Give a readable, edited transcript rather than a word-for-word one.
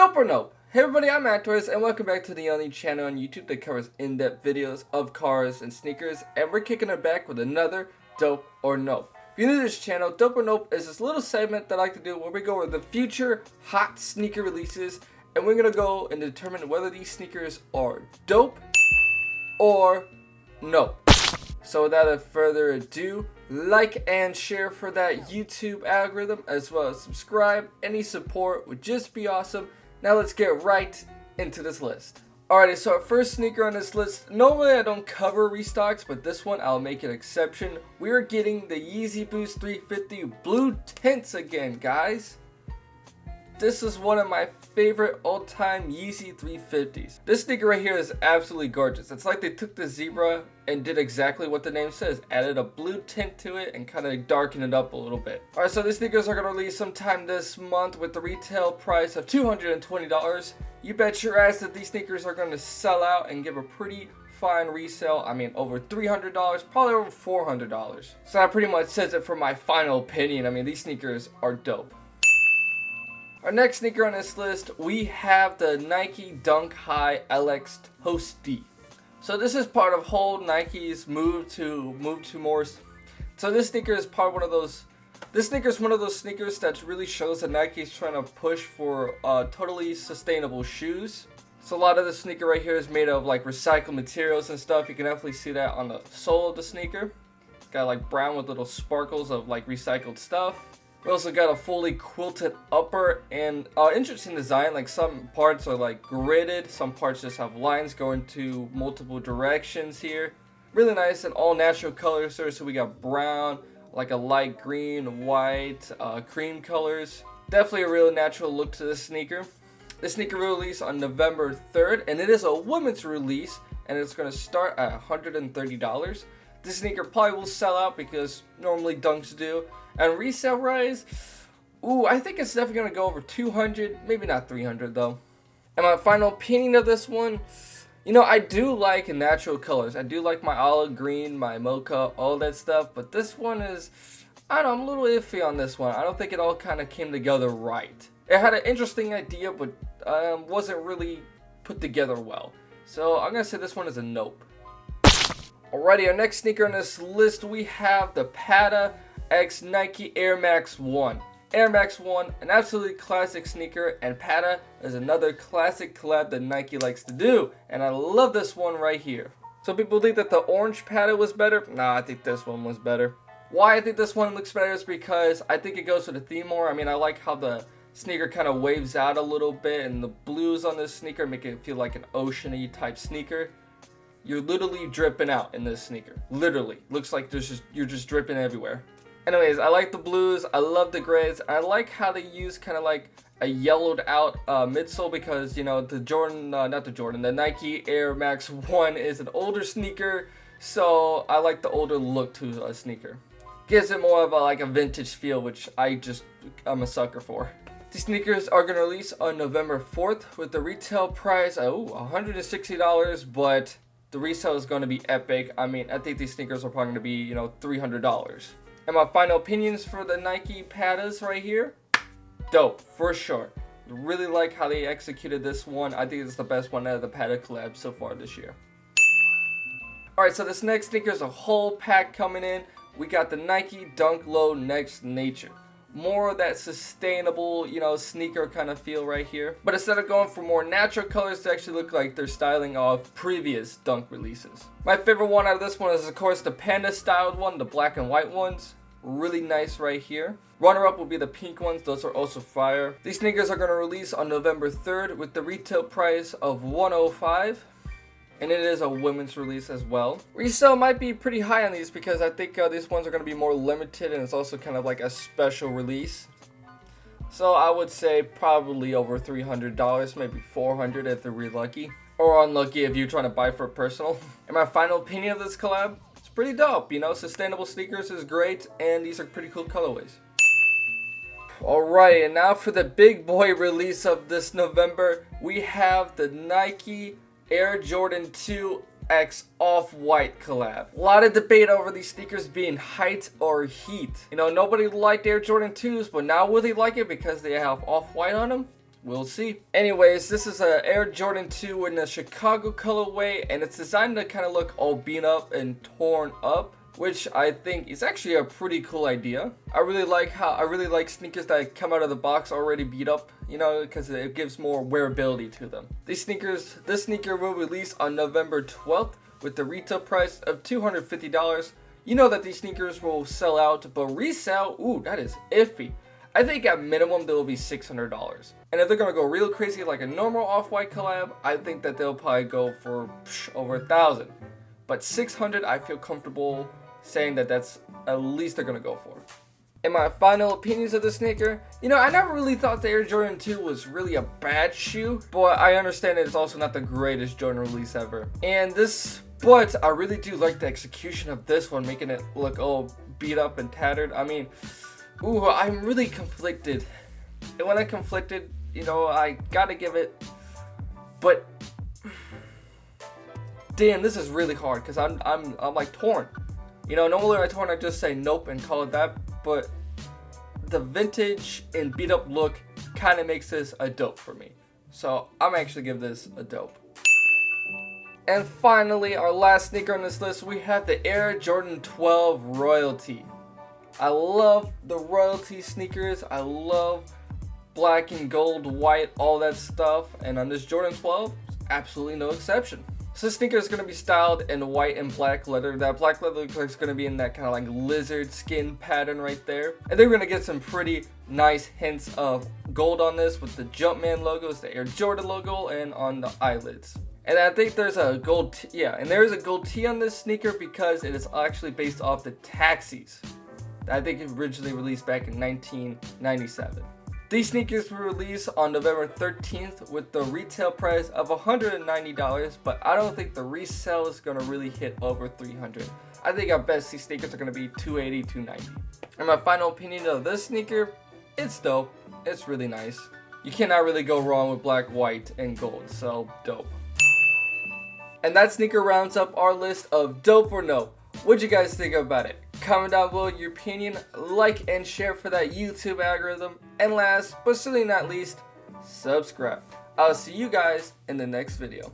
Dope or Nope? Hey everybody, I'm Actors, and welcome back to the only channel on YouTube that covers in-depth videos of cars and sneakers, and we're kicking it back with another Dope or Nope. If you're new to this channel, Dope or Nope is this little segment that I like to do where we go over the future hot sneaker releases, and we're going to go and determine whether these sneakers are dope or nope. So without further ado, like and share for that YouTube algorithm, as well as subscribe. Any support would just be awesome. Now let's get right into this list. Alrighty, so our first sneaker on this list, normally I don't cover restocks, but this one I'll make an exception. We are getting the Yeezy Boost 350 blue tints again, guys. This is one of my favorite all-time Yeezy 350s. This sneaker right here is absolutely gorgeous. It's like they took the zebra and did exactly what the name says. Added a blue tint to it and kind of darkened it up a little bit. Alright, so these sneakers are going to release sometime this month with the retail price of $220. You bet your ass that these sneakers are going to sell out and give a pretty fine resale. I mean, over $300, probably over $400. So that pretty much says it for my final opinion. I mean, these sneakers are dope. Our next sneaker on this list, we have the Nike Dunk High LX Toasty. So this is part of whole Nike's move to more. So this sneaker is part of one of those. This sneaker is one of those sneakers that really shows that Nike's trying to push for totally sustainable shoes. So a lot of the sneaker right here is made of like recycled materials and stuff. You can definitely see that on the sole of the sneaker. It's got like brown with little sparkles of like recycled stuff. We also got a fully quilted upper and interesting design. Like some parts are like gridded, some parts just have lines going to multiple directions here. Really nice and all natural colors here. So we got brown, like a light green, white, cream colors. Definitely a real natural look to this sneaker. This sneaker will release on November 3rd, and it is a women's release, and it's going to start at $130. This sneaker probably will sell out because normally dunks do. And resale rise, I think it's definitely going to go over 200, maybe not 300 though. And my final opinion of this one, I do like natural colors. I do like my olive green, my mocha, all that stuff. But this one is, I don't know, I'm a little iffy on this one. I don't think it all kind of came together right. It had an interesting idea, but wasn't really put together well. So I'm going to say this one is a nope. Alrighty, our next sneaker on this list, we have the Pata X Nike Air Max 1. Air Max 1, an absolutely classic sneaker, and Pata is another classic collab that Nike likes to do, and I love this one right here. So people think that the orange Pata was better? Nah, I think this one was better. Why I think this one looks better is because I think it goes with the theme more. I mean, I like how the sneaker kind of waves out a little bit, and the blues on this sneaker make it feel like an ocean-y type sneaker. You're literally dripping out in this sneaker. Literally. Looks like you're just dripping everywhere. Anyways, I like the blues. I love the grays. I like how they use kind of like a yellowed out midsole because, the Nike Air Max 1 is an older sneaker. So I like the older look to a sneaker. Gives it more of a vintage feel, which I'm a sucker for. These sneakers are going to release on November 4th with the retail price of $160, but the resale is going to be epic. I mean, I think these sneakers are probably going to be, $300. And my final opinions for the Nike Patas right here, dope, for sure. Really like how they executed this one. I think it's the best one out of the Pata collab so far this year. Alright, so this next sneaker is a whole pack coming in. We got the Nike Dunk Low Next Nature. More of that sustainable, sneaker kind of feel right here. But instead of going for more natural colors, they actually look like they're styling off previous Dunk releases. My favorite one out of this one is, of course, the panda styled one, the black and white ones. Really nice right here. Runner-up will be the pink ones. Those are also fire. These sneakers are going to release on November 3rd with the retail price of $105. And it is a women's release as well. Resale might be pretty high on these because I think these ones are going to be more limited, and it's also kind of like a special release. So I would say probably over $300, maybe $400 if they're really lucky. Or unlucky if you're trying to buy for personal. And my final opinion of this collab, it's pretty dope. Sustainable sneakers is great, and these are pretty cool colorways. Alright, and now for the big boy release of this November, we have the Nike Air Jordan 2 X Off-White collab. A lot of debate over these sneakers being height or heat. Nobody liked Air Jordan 2s, but now will they like it because they have Off-White on them? we'll see. Anyways, this is a Air Jordan 2 in a Chicago colorway, and it's designed to kind of look all beat up and torn up, which I think is actually a pretty cool idea. I really like sneakers that come out of the box already beat up, you know, because it gives more wearability to them. This sneaker will release on November 12th with the retail price of $250. You know that these sneakers will sell out, but resell, ooh, that is iffy. I think at minimum they will be $600. And if they're gonna go real crazy like a normal off-white collab, I think that they'll probably go for over $1,000. But $600, I feel comfortable saying that that's at least they're gonna go for. In my final opinions of the sneaker, you know, I never really thought the Air Jordan 2 was really a bad shoe, but I understand that it's also not the greatest Jordan release ever. But I really do like the execution of this one, making it look all beat up and tattered. I mean, ooh, I'm really conflicted. And when I'm conflicted, you know, I gotta give it, but damn, this is really hard because I'm like torn. You know, normally when I'm torn, I just say nope and call it that, but the vintage and beat up look kind of makes this a dope for me. So I'm actually give this a dope. And finally, our last sneaker on this list, we have the Air Jordan 12 Royalty. I love the Royalty sneakers. I love black and gold, white, all that stuff. And on this Jordan 12, absolutely no exception. So this sneaker is going to be styled in white and black leather. That black leather looks like it's going to be in that kind of like lizard skin pattern right there. And then we're going to get some pretty nice hints of gold on this with the Jumpman logos, the Air Jordan logo, and on the eyelids. And I think there's a gold, there is a gold tee on this sneaker because it is actually based off the Taxis. I think it originally released back in 1997. These sneakers were released on November 13th with the retail price of $190, but I don't think the resale is going to really hit over $300. I think at best these sneakers are going to be $280, $290. And my final opinion of this sneaker, it's dope. It's really nice. You cannot really go wrong with black, white, and gold, so dope. And that sneaker rounds up our list of dope or no. What'd you guys think about it? Comment down below your opinion, like and share for that YouTube algorithm, and last but certainly not least, subscribe. I'll see you guys in the next video.